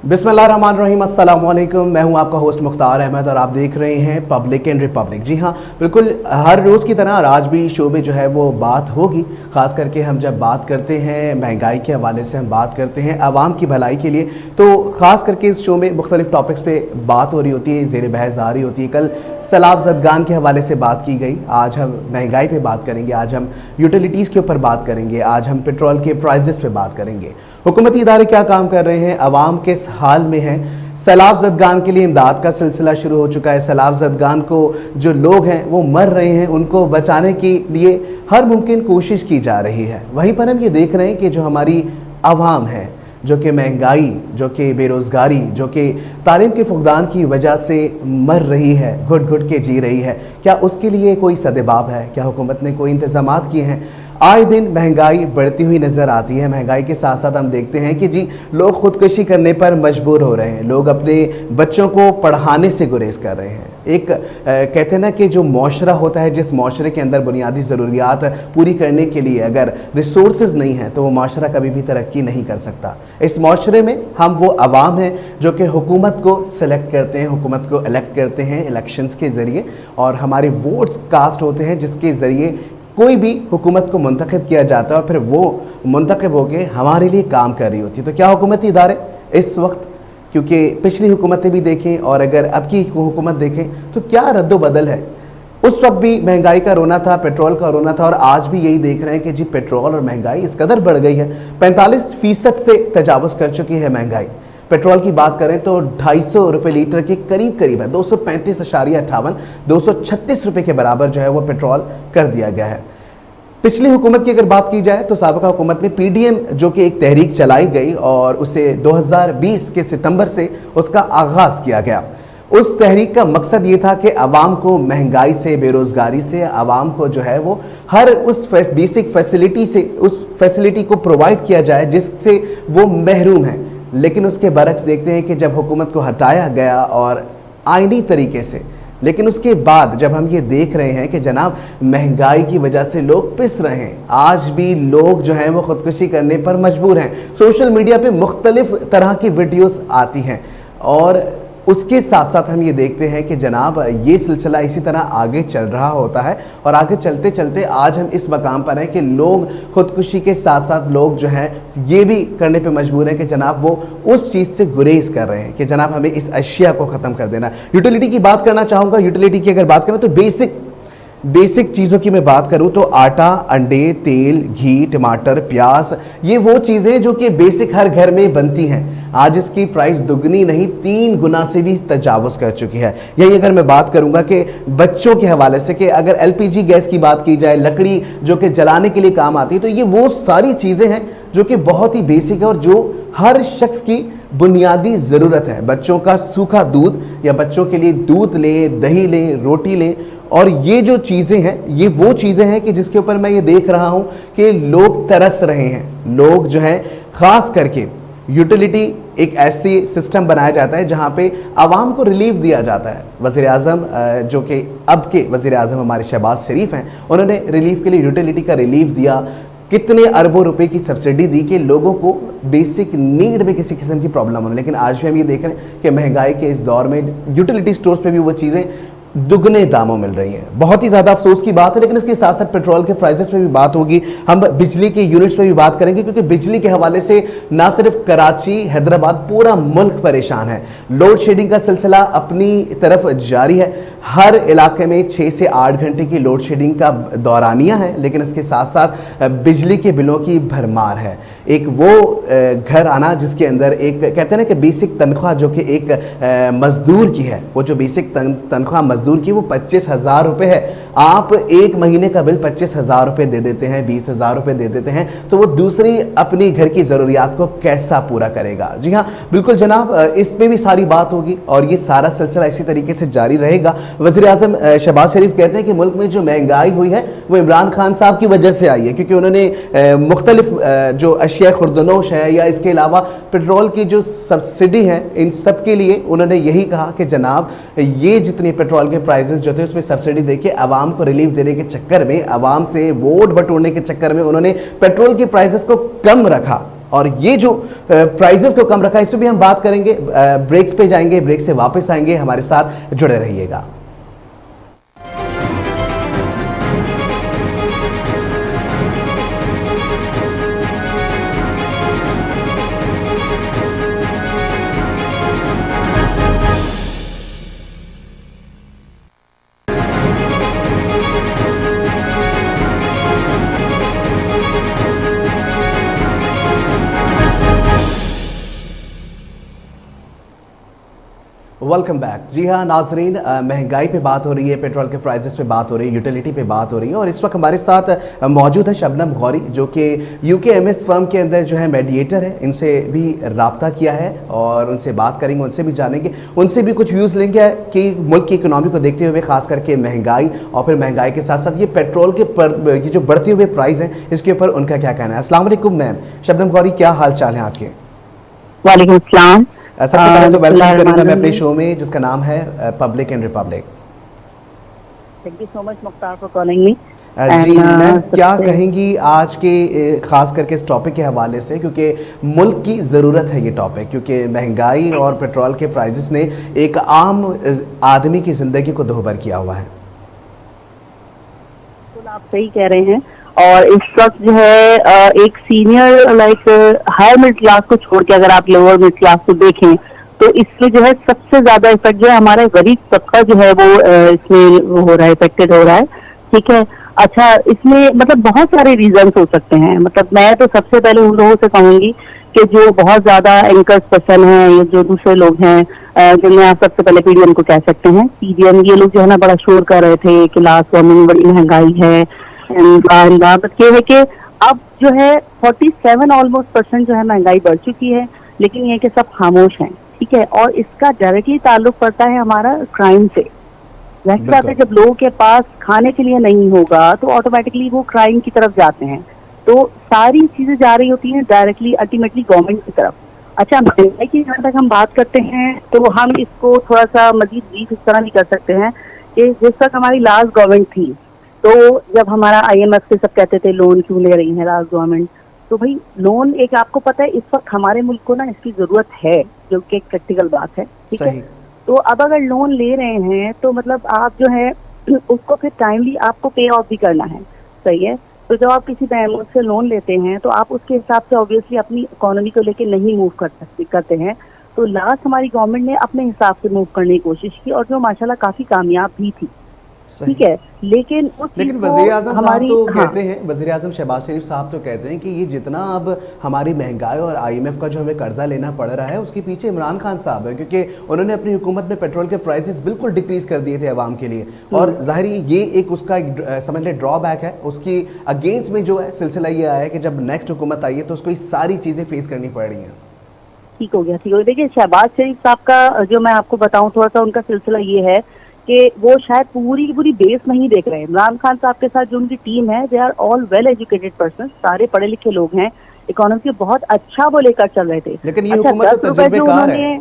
बिस्मिल्लाहिर्रहमानिर्रहीम, अस्सलाम वालेकुम। मैं हूं आपका होस्ट मुख्तार अहमद और आप देख रहे हैं पब्लिक एंड रिपब्लिक। जी हां, बिल्कुल हर रोज़ की तरह आज भी शो में जो है वो बात होगी। ख़ास करके हम जब बात करते हैं महंगाई के हवाले से, हम बात करते हैं आवाम की भलाई के लिए, तो ख़ास करके इस शो में मुख्तलिफ टॉपिक्स पे बात हो रही होती है, ज़ेर बहस आ रही होती है। कल सैलाब ज़दगान के हवाले से बात की गई, आज हम महंगाई पे बात करेंगे, आज हम यूटिलिटीज़ के ऊपर बात करेंगे, आज हम पेट्रोल के प्राइजेस पे बात करेंगे। हुकूमती इदारे क्या काम कर रहे हैं, आवाम किस हाल में है। सैलाब ज़दगान के लिए इमदाद का सिलसिला शुरू हो चुका है। सैलाब ज़दगान को जो लोग हैं वो मर रहे हैं, उनको बचाने के लिए हर मुमकिन कोशिश की जा रही है। वहीं पर हम ये देख रहे हैं कि जो हमारी आवाम है, जो कि महंगाई, जो कि बेरोज़गारी, जो कि तालीम के फुकदान की वजह से मर रही है, घुट घुट के जी रही है, क्या उसके लिए कोई सदेबाब है? क्या हुकूमत ने कोई इंतज़ामात किए हैं? आए दिन महंगाई बढ़ती हुई नज़र आती है। महंगाई के साथ साथ हम देखते हैं कि जी लोग ख़ुदकुशी करने पर मजबूर हो रहे हैं, लोग अपने बच्चों को पढ़ाने से गुरेज कर रहे हैं। एक कहते हैं ना कि जो माशरा होता है, जिस माशरे के अंदर बुनियादी ज़रूरियात पूरी करने के लिए अगर रिसोर्सेज नहीं हैं तो वो माशरा कभी भी तरक्की नहीं कर सकता। इस माशरे में हम वो अवाम हैं जो कि हुकूमत को सेलेक्ट करते हैं, हुकूमत को इलेक्ट करते हैं इलेक्शंस के ज़रिए, और हमारे वोट्स कास्ट होते हैं जिसके ज़रिए कोई भी हुकूमत को मुंतखब किया जाता है और फिर वो मुंतखब होकर हमारे लिए काम कर रही होती है। तो क्या हुकूमती इदारे इस वक्त, क्योंकि पिछली हुकूमतें भी देखें और अगर अब की हुकूमत देखें तो क्या रद्द बदल है। उस वक्त भी महंगाई का रोना था, पेट्रोल का रोना था, और आज भी यही देख रहे हैं कि जी पेट्रोल और महंगाई इस कदर बढ़ गई है, 45% से तजावुज़ कर चुकी है महंगाई। पेट्रोल की बात करें तो 250 रुपये लीटर के करीब है, 235.58, 236 रुपये के बराबर जो है वो पेट्रोल कर दिया गया है। पिछली हुकूमत की अगर बात की जाए तो साबिका हुकूमत ने पीडीएम जो कि एक तहरीक चलाई गई और उसे 2020 के सितंबर से उसका आगाज़ किया गया। उस तहरीक का मकसद ये था कि आवाम को महंगाई से, बेरोज़गारी से, आवाम को जो है वो हर उस बेसिक फैसिलिटी से, उस फैसिलिटी को प्रोवाइड किया जाए जिससे वो महरूम है। लेकिन उसके बरक्स देखते हैं कि जब हुकूमत को हटाया गया और आईनी तरीके से, लेकिन उसके बाद जब हम ये देख रहे हैं कि जनाब महंगाई की वजह से लोग पिस रहे हैं, आज भी लोग जो हैं वो ख़ुदकुशी करने पर मजबूर हैं। सोशल मीडिया पे मुख्तलिफ तरह की वीडियोस आती हैं और उसके साथ साथ हम ये देखते हैं कि जनाब ये सिलसिला इसी तरह आगे चल रहा होता है और आगे चलते चलते आज हम इस मकाम पर हैं कि लोग ख़ुदकुशी के साथ साथ लोग जो हैं ये भी करने पे मजबूर हैं कि जनाब वो उस चीज़ से गुरेज कर रहे हैं कि जनाब हमें इस अशिया को ख़त्म कर देना। यूटिलिटी की बात करना चाहूँगा। यूटिलिटी की अगर बात करें तो बेसिक चीज़ों की मैं बात करूं तो आटा, अंडे, तेल, घी, टमाटर, प्याज, ये वो चीज़ें जो कि बेसिक हर घर में बनती हैं, आज इसकी प्राइस दुगनी नहीं 3 गुना से भी तजावुज़ कर चुकी है। यही अगर मैं बात करूंगा कि बच्चों के हवाले से, कि अगर एलपीजी गैस की बात की जाए, लकड़ी जो कि जलाने के लिए काम आती है, तो ये वो सारी चीज़ें हैं जो कि बहुत ही बेसिक है और जो हर शख्स की बुनियादी ज़रूरत है। बच्चों का सूखा दूध, या बच्चों के लिए दूध लें, दही लें, रोटी लें, और ये जो चीज़ें हैं ये वो चीज़ें हैं कि जिसके ऊपर मैं ये देख रहा हूँ कि लोग तरस रहे हैं। लोग जो हैं ख़ास करके यूटिलिटी एक ऐसी सिस्टम बनाया जाता है जहाँ पे आवाम को रिलीफ दिया जाता है। वज़ीर आज़म जो कि अब के वज़ीर आज़म हमारे शहबाज शरीफ हैं, उन्होंने रिलीफ के लिए यूटिलिटी का रिलीफ दिया। कितने अरबों रुपए की सब्सिडी दी कि लोगों को बेसिक नीड में किसी किस्म की प्रॉब्लम हो। लेकिन आज भी हम ये देख रहे हैं कि महंगाई के इस दौर में यूटिलिटी स्टोर्स पे भी वो चीज़ें दुगने दामों मिल रही हैं। बहुत ही ज़्यादा अफसोस की बात है। लेकिन इसके साथ साथ पेट्रोल के प्राइसेस पे भी बात होगी, हम बिजली के यूनिट्स पे भी बात करेंगे, क्योंकि बिजली के हवाले से ना सिर्फ कराची, हैदराबाद, पूरा मुल्क परेशान है। लोड शेडिंग का सिलसिला अपनी तरफ जारी है। हर इलाके में 6 से 8 घंटे की लोड शेडिंग का दौरानिया है, लेकिन इसके साथ साथ बिजली के बिलों की भरमार है। एक वो घर आना जिसके अंदर एक कहते हैं ना कि बेसिक तनख्वाह जो कि एक मज़दूर की है, वो जो बेसिक तनख्वाह मज़दूर की वो 25,000 रुपये है। आप एक महीने का बिल 25,000 रुपये दे देते हैं, 20,000 रुपये दे देते हैं, तो वो दूसरी अपनी घर की ज़रूरियात को कैसा पूरा करेगा। जी हाँ बिल्कुल जनाब, इस पर भी सारी बात होगी और ये सारा सिलसिला इसी तरीके से जारी रहेगा। वज़ीर आज़म शहबाज शरीफ कहते हैं कि मुल्क में जो महंगाई हुई है वो इमरान खान साहब की वजह से आई है, क्योंकि उन्होंने मुख्तलिफ जो अशिया खुर्दनोश है या इसके अलावा पेट्रोल की जो सब्सिडी है, इन सब के लिए उन्होंने यही कहा कि जनाब ये जितनी पेट्रोल के प्राइसेस जो थे उसमें सब्सिडी देके आवाम को रिलीफ देने के चक्कर में, आवाम से वोट बटोरने के चक्कर में उन्होंने पेट्रोल की प्राइसेस को कम रखा। और ये जो प्राइजेस को कम रखा है, इस पर भी हम बात करेंगे। ब्रेक्स पे जाएंगे, ब्रेक से वापस आएंगे, हमारे साथ जुड़े रहिएगा। Welcome back. जी हाँ नाजरीन, महंगाई पे बात हो रही है, पेट्रोल के प्राइसेस पे बात हो रही है, यूटिलिटी पे बात हो रही है, और इस वक्त हमारे साथ मौजूद है शबनम गौरी, जो कि UKMS फर्म के अंदर जो है मेडिएटर है। इनसे भी रब्ता किया है और उनसे बात करेंगे, उनसे भी जानेंगे, उनसे भी कुछ व्यूज़ लेंगे कि मुल्क की इकोनॉमी को देखते हुए खास करके महंगाई, और फिर महंगाई के साथ साथ ये पेट्रोल के ये जो बढ़ते हुए प्राइस हैं, इसके ऊपर उनका क्या कहना है। अस्सलाम वालेकुम मैम। शबनम गौरी, क्या हाल चाल है आपके? वालेकुम अस्सलाम। सबसे पहले तो वेलकम करूंगा मैं अपने शो में, जिसका नाम है public and republic. Thank you so much Mukhtar for calling me. जी मैम, क्या कहेंगी आज के खास करके इस टॉपिक के हवाले से, क्योंकि मुल्क की ज़रूरत है ये टॉपिक, क्योंकि महंगाई और पेट्रोल के प्राइसेस ने एक आम आदमी की ज़िंदगी को दोहबर किया हुआ है। तो आप सही कह रहे हैं, और इस वक्त जो है एक सीनियर हायर मिडिल क्लास को छोड़ के अगर आप लोअर मिडिल क्लास को देखें तो इसमें जो है सबसे ज्यादा इफेक्ट जो है हमारे गरीब तबका जो है वो इसमें हो रहा है, इफेक्टेड हो रहा है। ठीक है, अच्छा, इसमें मतलब बहुत सारे रीजंस हो सकते हैं। मतलब मैं तो सबसे पहले उन लोगों से कहूंगी कि जो बहुत ज्यादा एंकर्स पर्सन हैं या जो दूसरे लोग हैं, जिनमें आप सबसे पहले PDM को कह सकते हैं। PDM ये लोग जो है ना बड़ा शोर कर रहे थे कि लास्ट वार्मिंग बड़ी महंगाई है, कि अब जो है 47 ऑलमोस्ट % जो है महंगाई बढ़ चुकी है, लेकिन ये कि सब खामोश हैं। ठीक है, और इसका डायरेक्टली ताल्लुक पड़ता है हमारा क्राइम से। वैसी बात है, जब लोगों के पास खाने के लिए नहीं होगा तो ऑटोमेटिकली वो क्राइम की तरफ जाते हैं। तो सारी चीजें जा रही होती हैं डायरेक्टली अल्टीमेटली गवर्नमेंट की तरफ। अच्छा, महंगाई की जहाँ तक हम बात करते हैं तो हम इसको थोड़ा सा मजीद ब्रीफ इस तरह भी कर सकते हैं कि जिस तक हमारी लास्ट गवर्नमेंट थी, तो जब हमारा IMF से सब कहते थे लोन क्यों ले रही है लास्ट गवर्नमेंट, तो भाई लोन एक आपको पता है इस वक्त हमारे मुल्क को ना इसकी जरूरत है, जो कि एक प्रैक्टिकल बात है। ठीक है, तो अब अगर लोन ले रहे हैं तो मतलब आप जो है उसको फिर टाइमली आपको पे ऑफ भी करना है। सही है, तो जब आप किसी बैंक से लोन लेते हैं तो आप उसके हिसाब से ऑब्वियसली अपनी इकोनॉमी को लेके नहीं मूव करते हैं। तो लास्ट हमारी गवर्नमेंट ने अपने हिसाब से मूव करने की कोशिश की, और जो माशाल्लाह काफी कामयाब भी थी। ठीक है, लेकिन वज़ीर आज़म साहब तो कहते हैं, वज़ीर आज़म शहबाज शरीफ साहब तो कहते हैं कि ये जितना अब हमारी महंगाई और IMF का जो हमें कर्जा लेना पड़ रहा है उसके पीछे इमरान खान साहब है, क्योंकि उन्होंने अपनी हुकूमत में पेट्रोल के प्राइसेस बिल्कुल डिक्रीज कर दिए थे आवाम के लिए, और ज़ाहिर ये एक उसका एक समझ लें ड्रॉबैक है। उसकी अगेंस्ट में जो है सिलसिला ये आया है कि जब नेक्स्ट हुकूमत आई है तो उसको ये सारी चीज़ें फेस करनी पड़ रही हैं। ठीक हो गया, ठीक हो गया। देखिए, शहबाज शरीफ साहब का जो मैं आपको बताऊं थोड़ा सा उनका सिलसिला ये है कि वो शायद पूरी की पूरी बेस नहीं देख रहे हैं। इमरान खान साहब के साथ जो उनकी टीम है, they are all well educated person, सारे पढ़े लिखे लोग हैं, इकोनॉमी को बहुत अच्छा वो लेकर चल रहे थे। लेकिन ये हुकूमत तो तजुर्बेकार है।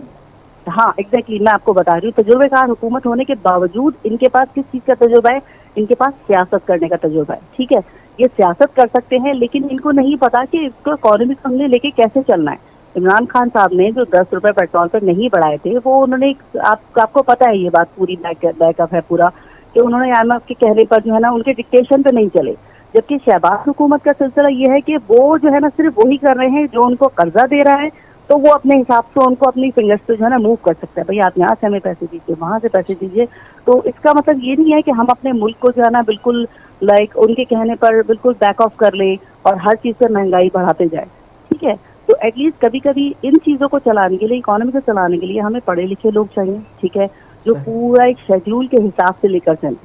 हाँ एग्जैक्टली, मैं आपको बता रही हूँ, तजुर्बेकार हुकूमत होने के बावजूद इनके पास किस चीज का तजुर्बा है? इनके पास सियासत करने का तजुर्बा है। ठीक है, ये सियासत कर सकते हैं, लेकिन इनको नहीं पता कि इसको इकोनॉमिक हमने लेके कैसे चलना है। इमरान खान साहब ने जो 10 रुपए पेट्रोल पर नहीं बढ़ाए थे, वो उन्होंने आपको पता है ये बात पूरी बैकअप है पूरा, कि उन्होंने IMF के कहने पर जो है ना उनके डिक्टेशन पे नहीं चले। जबकि शहबाज हुकूमत का सिलसिला ये है कि वो जो है ना सिर्फ वही कर रहे हैं जो उनको कर्जा दे रहा है, तो वो अपने हिसाब से उनको अपनी फिंगर्स पे जो है ना मूव कर सकता है। भाई आप यहाँ से हमें पैसे दीजिए, वहां से पैसे दीजिए। तो इसका मतलब ये नहीं है कि हम अपने मुल्क को जो है ना बिल्कुल उनके कहने पर बिल्कुल बैक ऑफ कर ले और हर चीज से महंगाई बढ़ाते जाए। ठीक है, तो एटलीस्ट कभी कभी इन चीजों को चलाने के लिए, इकोनॉमी को चलाने के लिए हमें पढ़े लिखे लोग चाहिए। ठीक है, जो पूरा एक शेड्यूल के हिसाब से लेकर चलें।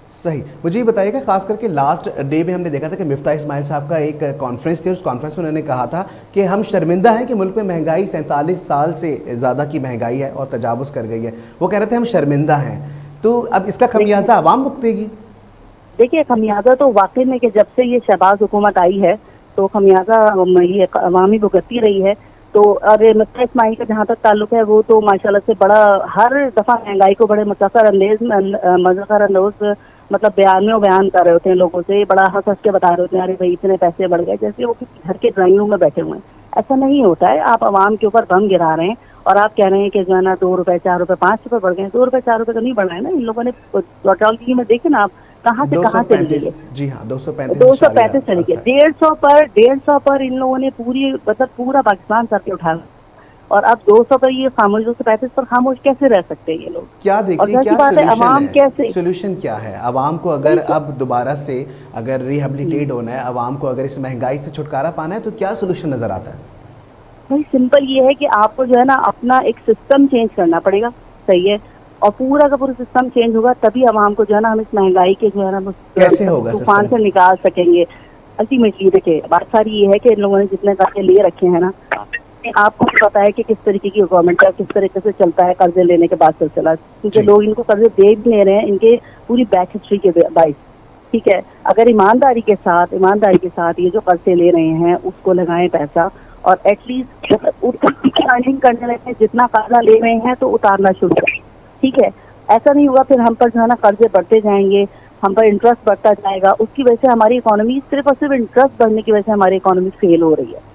सही, मुझे ये बताइएगा, खास करके लास्ट डे में हमने देखा था कि मिफ्ताह इस्माइल साहब का एक कॉन्फ्रेंस थी, उस कॉन्फ्रेंस में उन्होंने कहा था कि हम शर्मिंदा हैं कि मुल्क में महंगाई 47 साल से ज़्यादा की महंगाई है और तजावुज़ कर गई है। वो कह रहे थे हम शर्मिंदा हैं, तो अब इसका खमियाजा आवाम भुगतेगी। देखिए, खमियाजा तो वाकई में कि जब से ये शहबाज हुकूमत आई है तो खमियाजा ये अवामी भुगतती रही है। तो अरे मिफ्ताह इस्माइल का जहाँ तक ताल्लुक है, वो तो माशाल्लाह से बड़ा हर दफ़ा महंगाई को बड़े मज़ाकर अंदाज मतलब बयान में वो बयान कर रहे होते हैं लोगों से, बड़ा हंस हंस के बता रहे होते हैं अरे भाई इतने पैसे बढ़ गए, जैसे वो किसी घर के ड्राइंग रूम में बैठे हुए हैं। ऐसा नहीं होता है, आप आवाम के ऊपर बम गिरा रहे हैं और आप कह रहे हैं कि जो है ना 2 रुपए 4 रुपए 5 रुपए बढ़ गए। 2 रुपए 4 रुपए तो नहीं बढ़ रहे हैं ना, इन लोगों ने पेट्रोल की कीमत देखे ना आप कहाँ से कहाँ चली गई है। 235, जी हाँ, 235 चली गई, 150 पर इन लोगों ने पूरी मतलब पूरा पाकिस्तान सर पे उठा, और अब 200 पर ये खामोश, 235 पर खामोश कैसे रह सकते हैं ये लोग? क्या और देखिए, जाहिर सी क्या बात है सोल्यूशन अवाम है? कैसे सोल्यूशन क्या है अवाम को? अगर अब दोबारा से अगर रिहेबिलिटेट होना है अवाम को, अगर इस महंगाई से छुटकारा पाना है, तो क्या सोल्यूशन नजर आता है? भाई सिंपल ये है कि आपको जो है ना अपना एक सिस्टम चेंज करना पड़ेगा, सही है, और पूरा का पूरा सिस्टम चेंज होगा तभी आवाम को जो है ना हम इस महंगाई के जो है ना कैसे होगा तूफान सिस्टम? से निकाल सकेंगे। अल्टीमेटली देखिए बात सारी ये है कि इन लोगों ने जितने कर्जे ले रखे हैं ना, आपको पता है कि किस तरीके की गवर्नमेंट है, किस तरीके से चलता है कर्जे लेने के बाद सिलसिला, क्योंकि लोग इनको कर्जे दे भी ले रहे हैं इनके पूरी बैक हिस्ट्री के बाइस। ठीक है, अगर ईमानदारी के साथ ये जो कर्जे ले रहे हैं उसको लगाएं पैसा, और एटलीस्ट अर्निंग करने लगे, जितना कर्जा ले रहे हैं तो उतारना शुरू करें। ठीक है, ऐसा नहीं होगा फिर हम पर जो है ना कर्जे बढ़ते जाएंगे, हम पर इंटरेस्ट बढ़ता जाएगा, उसकी वजह से हमारी इकोनॉमी सिर्फ और सिर्फ इंटरेस्ट बढ़ने की वजह से हमारी इकोनॉमी फेल हो रही है।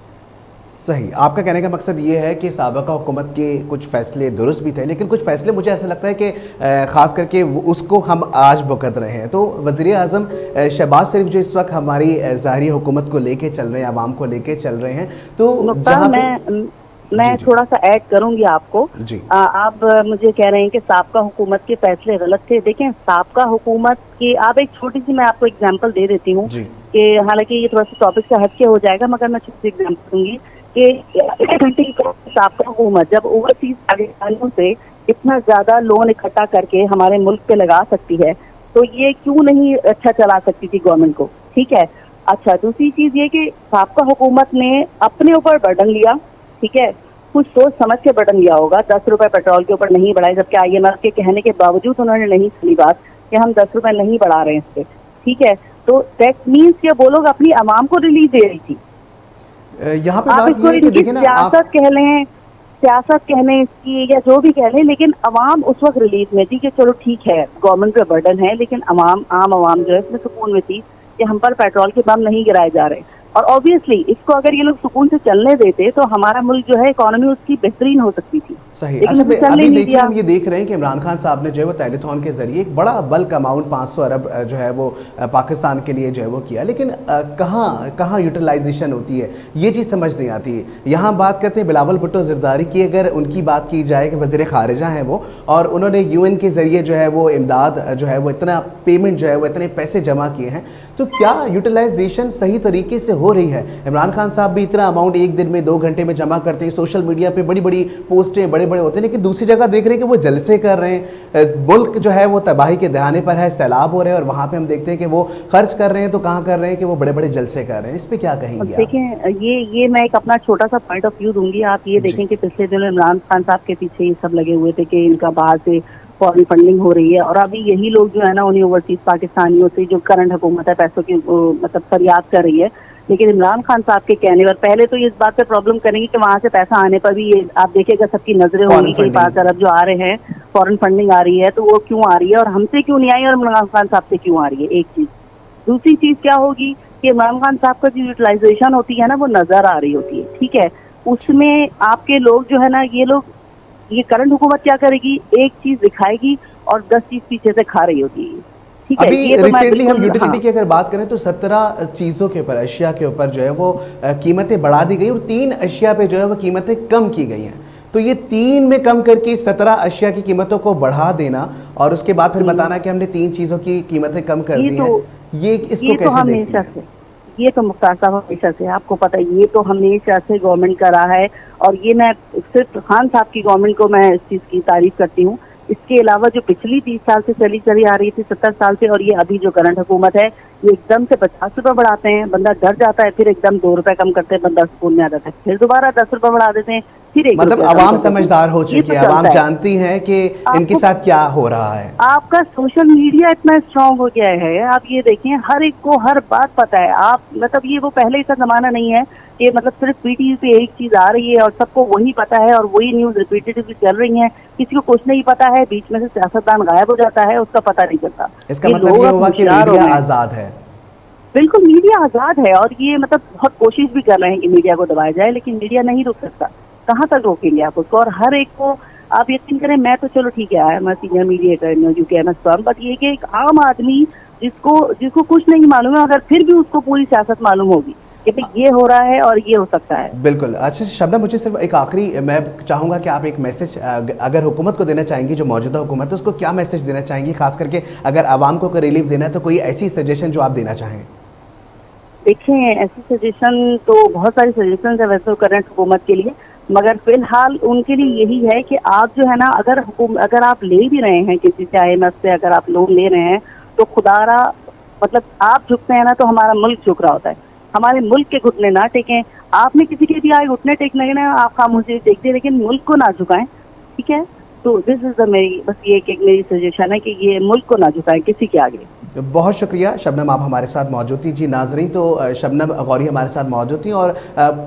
सही, आपका कहने का मकसद ये है कि साबिका हुकूमत के कुछ फैसले दुरुस्त भी थे, लेकिन कुछ फैसले मुझे ऐसा लगता है कि ख़ास करके उसको हम आज भुगत रहे हैं। तो वज़ीर आज़म शहबाज शरीफ जो इस वक्त हमारी ज़ाहिरी हुकूमत को लेके चल रहे हैं, आवाम को लेके चल रहे हैं, तो जहाँ मैं थोड़ा सा ऐड करूंगी आपको। आप मुझे कह रहे हैं कि साबिका हुकूमत के फैसले गलत थे। देखें, साबिका हुकूमत के, आप एक छोटी सी मैं आपको एग्जांपल दे देती हूँ कि हालांकि ये थोड़ा सा टॉपिक से हटके हो जाएगा, मगर मैं छोटी सी एग्जांपल दूंगी कि साबिका हुकूमत जब ओवरसीज पाकिस्तानियों से इतना ज्यादा लोन इकट्ठा करके हमारे मुल्क पे लगा सकती है, तो ये क्यों नहीं अच्छा चला सकती थी गवर्नमेंट को? ठीक है, अच्छा दूसरी चीज ये कि साबिका हुकूमत ने अपने ऊपर बर्डन लिया, ठीक है, कुछ सोच समझ के बटन लिया होगा। 10 रुपए पेट्रोल के ऊपर नहीं बढ़ाए, जबकि IMF के कहने के बावजूद उन्होंने नहीं सुनी बात कि हम 10 रुपए नहीं बढ़ा रहे हैं इस पे। ठीक है, तो दैट मीन्स कि वो लोग अपनी आवाम को रिलीफ दे रही थी। यहाँ पे आप बात इसको ये है कि इनकी सियासत कह लें, सियासत कहने इसकी या जो भी कह लें, लेकिन अवाम उस वक्त रिलीफ में थी कि चलो ठीक है गवर्नमेंट पे बर्डन है, लेकिन आम आवाम जो है इसमें सुकून में थी कि हम पर पेट्रोल के बम नहीं गिराए जा रहे। और ऑब्वियसली इसको अगर ये लोग सुकून से चलने देते तो हमारा मुल्क जो है इकोनॉमी उसकी बेहतरीन हो सकती थी। सही। अच्छा, अभी देखिए हम ये देख रहे हैं कि इमरान खान साहब ने जो है वो टेलीथॉन के जरिए एक बड़ा बल्क अमाउंट 500 अरब जो है वो पाकिस्तान के लिए जो है वो किया, लेकिन कहाँ यूटिलाइजेशन होती है ये चीज़ समझ नहीं आती है। यहाँ बात करते हैं बिलावल भुट्टो ज़रदारी की, अगर उनकी बात की जाए कि वज़ीर ख़ारिजा हैं वो, और उन्होंने UN के ज़रिए जो है वो इमदाद जो है वो इतना पेमेंट जो है वो इतने पैसे जमा किए हैं, तो क्या यूटिलाइजेशन सही तरीके से हो रही है? इमरान खान साहब भी इतना अमाउंट एक दिन में 2 घंटे में जमा करते हैं, सोशल मीडिया पे बड़ी बड़ी पोस्टें बड़े बड़े होते हैं, लेकिन दूसरी जगह देख रहे हैं कि वो जलसे कर रहे हैं, मुल्क जो है वो तबाही के दहाने पर है, सैलाब हो रहे हैं, और वहाँ पे हम देखते हैं कि वो खर्च कर रहे हैं तो कहाँ कर रहे हैं कि वो बड़े बड़े जलसे कर रहे हैं। इस पर क्या कहेंगे? देखें, ये मैं एक अपना छोटा सा पॉइंट ऑफ व्यू दूंगी। आप ये देखें कि पिछले दिनों इमरान खान साहब के पीछे ये सब लगे हुए थे कि इनका बाहर से फॉरेन फंडिंग हो रही है, और अभी यही लोग जो है ना उन्हीं ओवरसीज पाकिस्तानियों से जो करंट हुकूमत है पैसों की मतलब फरियाद कर रही है। लेकिन इमरान खान साहब के कहने पर पहले तो ये इस बात पे प्रॉब्लम करेंगे कि वहां से पैसा आने पर भी ये आप देखिएगा सबकी नजरें होंगी कि 5 अरब जो आ रहे हैं फॉरेन फंडिंग आ रही है, तो वो क्यों आ रही है और हमसे क्यों नहीं आई और इमरान खान साहब से क्यों आ रही है, एक चीज। दूसरी चीज क्या होगी कि इमरान खान साहब का जो यूटिलाइजेशन होती है ना वो नजर आ रही होती है, ठीक है, उसमें आपके लोग जो है ना ये करंट हुकूमत क्या करेगी, एक चीज दिखाएगी और 10 चीज पीछे से खा रही होती है। अभी रिसेंटली हम यूटिलिटी की अगर बात करें तो 17 चीज़ों के ऊपर, अशिया के ऊपर जो है वो कीमतें बढ़ा दी गई और 3 अशिया पे जो है वो कीमतें कम की गई हैं। तो ये 3 में कम करके 17 अशिया की कीमतों को बढ़ा देना और उसके बाद फिर बताना कि हमने 3 चीज़ों की कीमतें कम कर दी हैं, ये इसको कैसे देखते हैं? ये तो मुख्तार साहब हमेशा से, आपको पता है, ये तो हमेशा से गवर्नमेंट का रहा है, और ये मैं सिर्फ खान साहब की गवर्नमेंट को मैं इस चीज़ की तारीफ करती हूँ। इसके अलावा जो पिछली 30 साल से चली आ रही थी, 70 साल से, और ये अभी जो करंट हुकूमत है ये एकदम से 50 रुपए बढ़ाते हैं, बंदा डर जाता है, फिर एकदम 2 रुपए कम करते हैं, बंदा स्कूल में आ जाता है, फिर दोबारा 10 रुपए बढ़ा देते हैं, फिर 1 मतलब आवाम समझदार हो चुकी है, आवाम जानती है कि इनके साथ क्या हो रहा है। आपका सोशल मीडिया इतना स्ट्रांग हो गया है, आप ये देखें हर एक को हर बात पता है। आप मतलब ये वो पहले का जमाना नहीं है कि मतलब सिर्फ पीटीवी पे एक चीज आ रही है और सबको वही पता है और वही न्यूज रिपीटेडली चल रही है, किसी को कुछ नहीं पता है, बीच में से सियासतदान गायब हो जाता है, उसका पता नहीं चलता। इसका ये मतलब लोग ये अब हुआ कि होशियार हो मीडिया गए हैं। आज़ाद है। बिल्कुल मीडिया आजाद है और ये मतलब बहुत कोशिश भी कर रहे हैं कि मीडिया को दबाया जाए, लेकिन मीडिया नहीं रुक सकता। कहाँ तक रोकेंगे आप उसको? और हर एक को आप यकीन करें, मैं तो चलो ठीक है, I am senior mediator in UKMS firm, but ये कि एक आम आदमी जिसको जिसको कुछ नहीं मालूम है, अगर फिर भी उसको पूरी सियासत मालूम होगी कि भाई ये हो रहा है और ये हो सकता है। बिल्कुल। अच्छा शबनम, मुझे सिर्फ एक आखिरी, मैं चाहूँगा कि आप एक मैसेज अगर हुकूमत को देना चाहेंगी, जो मौजूदा हुकूमत है उसको क्या मैसेज देना चाहेंगी, खास करके अगर आवाम को कोई रिलीफ देना है तो कोई ऐसी सजेशन जो आप देना चाहें? देखिए, ऐसी सजेशन तो बहुत सारी सजेशन है वैसे करंट हुकूमत के लिए, मगर फिलहाल उनके लिए यही है कि आप जो है ना, अगर आप ले भी रहे हैं किसी से, आईएमएफ से अगर आप लोन ले रहे हैं, तो खुदारा मतलब आप झुकते हैं ना तो हमारा मुल्क झुक रहा होता है। हमारे मुल्क के घुटने ना टेकें। आपने किसी के भी आए घुटने टेकने ना, आप खामोशी देखते, लेकिन मुल्क को ना झुकाएं, ठीक है? तो दिस इज द मेरी बस ये एक मेरी सजेशन है कि ये मुल्क को ना झुकाएं किसी के आगे। बहुत शुक्रिया शबनम, आप हमारे साथ मौजूद थी। जी नाजरीन, तो शबनम गौरी हमारे साथ मौजूद थी और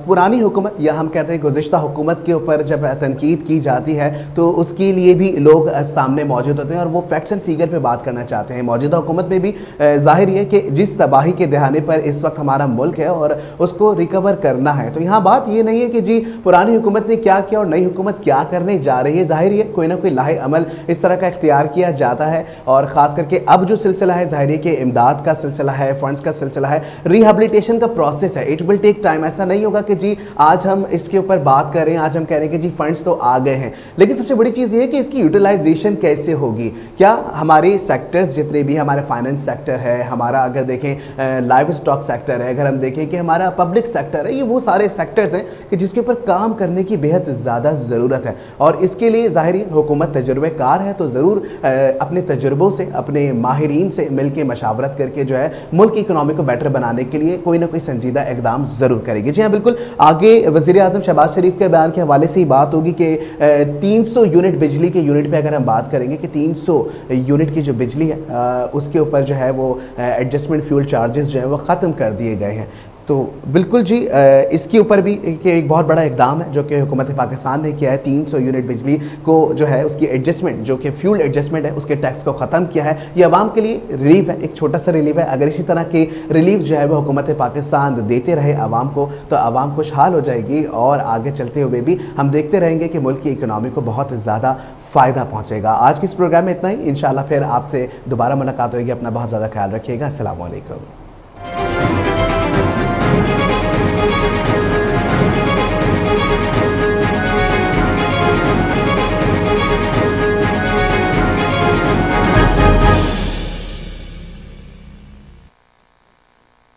पुरानी हुकूमत या हम कहते हैं गुज़िश्ता हुकूमत के ऊपर जब तनकीद की जाती है तो उसके लिए भी लोग सामने मौजूद होते हैं और वो फैक्ट्स एंड फिगर पे बात करना चाहते हैं। मौजूदा हुकूमत में भी जाहिर है कि जिस तबाही के दहाने पर इस वक्त हमारा मुल्क है और उसको रिकवर करना है, तो यहाँ बात ये नहीं है कि जी पुरानी हुकूमत ने क्या किया और नई हुकूमत क्या करने जा रही है। जाहिर है कोई ना कोई लाहे अमल इस तरह का इख्तियार किया जाता है और ख़ास करके अब जो सिलसिला है, जाहिर है कि इमदाद का सिलसिला है, फंड्स का सिलसिला है, रिहेबिलिटेशन का प्रोसेस है, इट विल टेक टाइम। ऐसा नहीं होगा कि जी आज हम इसके ऊपर बात कर रहे हैं, आज हम कह रहे हैं कि जी फंड्स तो आ गए हैं, लेकिन सबसे बड़ी चीज़ ये है कि इसकी यूटिलाइजेशन कैसे होगी। क्या हमारे सेक्टर्स जितने भी, हमारे फाइनेंस सेक्टर है, हमारा अगर देखें लाइव स्टॉक सेक्टर है, अगर हम देखें कि हमारा पब्लिक सेक्टर है, ये वो सारे सेक्टर्स हैं कि जिसके ऊपर काम करने की बेहद ज़्यादा ज़रूरत है और इसके लिए ज़ाहिर हुकूमत तजुर्बेकार है, तो ज़रूर अपने तजुर्बों से, अपने माहिरीन से मिल के मशावरत करके जो है मुल्क की इकोनॉमी को बेटर बनाने के लिए कोई ना कोई संजीदा इकदाम ज़रूर करेगी। जी हाँ बिल्कुल, आगे वज़ीर आज़म शहबाज शरीफ के बयान के हवाले से ही बात होगी कि 300 यूनिट बिजली के यूनिट पे अगर हम बात करेंगे कि 300 यूनिट की जो बिजली है उसके ऊपर जो है वो एडजस्टमेंट फ्यूल चार्जेस जो है वो ख़त्म कर दिए गए हैं। तो बिल्कुल जी इसके ऊपर भी एक बहुत बड़ा इकदाम है जो कि हुकूमत पाकिस्तान ने किया है। 300 यूनिट बिजली को जो है उसकी एडजस्टमेंट, जो कि फ्यूल एडजस्टमेंट है, उसके टैक्स को ख़त्म किया है। ये आवाम के लिए रिलीफ है, एक छोटा सा रिलीफ है। अगर इसी तरह के रिलीफ जो है वो हुकूमत पाकिस्तान देते रहे आवाम को, तो आवाम खुशहाल हो जाएगी और आगे चलते हुए भी हम देखते रहेंगे कि मुल्क की इकनॉमी को बहुत ज़्यादा फ़ायदा पहुँचेगा। आज के इस प्रोग्राम में इतना ही, इंशाल्लाह फिर आपसे दोबारा मुलाकात होगी। अपना बहुत ज़्यादा ख्याल रखिएगा। अस्सलाम वालेकुम।